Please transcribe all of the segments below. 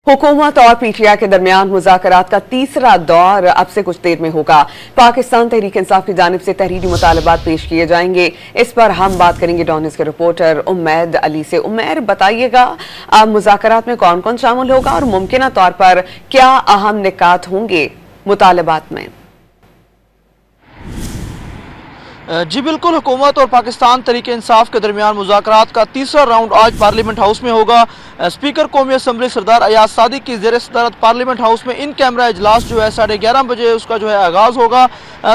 हुकूमत और पीटीआई के दरमियान मुज़ाकरात का तीसरा दौर अब से कुछ देर में होगा। पाकिस्तान तहरीक इंसाफ की जानिब से तहरीरी मुतालबात पेश किए जाएंगे। इस पर हम बात करेंगे डॉन न्यूज़ के रिपोर्टर उम्मेद अली से। उम्मेद, बताइएगा मुज़ाकरात में कौन कौन शामिल होगा और मुमकिना तौर पर क्या अहम निकात होंगे मुतालबात में? जी बिल्कुल, हुकूमत और पाकिस्तान तहरीक इंसाफ के दरमियान मुज़ाकरात का तीसरा राउंड आज पार्लियामेंट हाउस में होगा। स्पीकर कौमी असम्बली सरदार अयाज सादिक की ज़ेर सदारत पार्लियामेंट हाउस में इन कैमरा इजलास जो है 11:30 बजे उसका जो है आगाज़ होगा।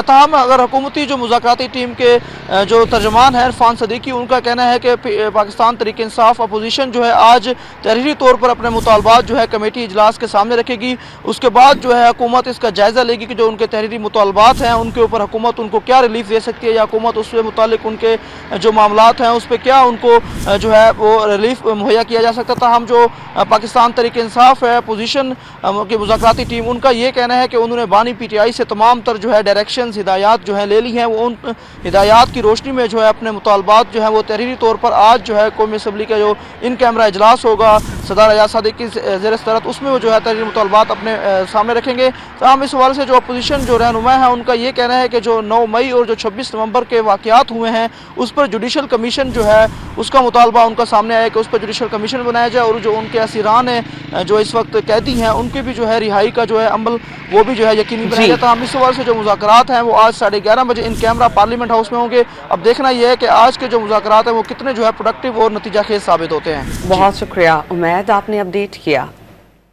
ताहम अगर हुकूमती जो मुज़ाकराती टीम के जो तर्जमान है इरफान सदीकी, उनका कहना है कि पाकिस्तान तहरीक इंसाफ अपोजिशन जो है आज तहरीरी तौर पर अपने मुतालबात जो है कमेटी इजलास के सामने रखेगी। उसके बाद जो है हुकूमत इसका जायज़ा लेगी कि जो उनके तहरीरी मुतालबात हैं उनके ऊपर हुकूमत उनको क्या रिलीफ दे सकती है या हुकूमत उससे मुतालिक उनके जो मामलात हैं उस पर क्या उनको जो है वो रिलीफ मुहैया किया जा सकता था। हम जो पाकिस्तान तहरीक इंसाफ है अपोजिशन की मुज़ाकराती टीम, उनका ये कहना है कि उन्होंने बानी पीटीआई से तमाम तर जो है डायरेक्शंस हिदायत जो है ले ली हैं। वो उन हिदायत की रोशनी में जो है अपने मुतालबात जो है वो तहरीरी तौर पर आज जो है कौमी असम्बली का जो इन कैमरा इजलास होगा सरदार अयाज सादिक की ज़ेर सदारत, उसमें वो जो है तहरीरी मुतालबात अपने सामने रखेंगे। तो हम इस हवाले से जो अपोजिशन जो रहनुमा है उनका ये कहना है कि जो 9 मई और जो 26 नवंबर के वाक़यात हुए हैं उस पर जुडिशल कमीशन जो है उसका मुतालबा उनका सामने आया कि उस पर जुडिशल कमीशन बनाया जाए और जो उनके असीरान हैं जो इस वक्त कैदी हैं उनके भी जो है रिहाई का जो है अमल वो भी जो है यकीनी बनाया जाता है। हम इस हवाले से जो मुज़ाकरात हैं वो आज 11:30 बजे इन कैमरा पार्लियामेंट हाउस में होंगे। अब देखना यह है कि आज के जो मुज़ाकरात हैं वो कितने जो है प्रोडक्टिव और नतीजा खेज साबित होते हैं। बहुत शुक्रिया उम्मेद, आपने अपडेट किया।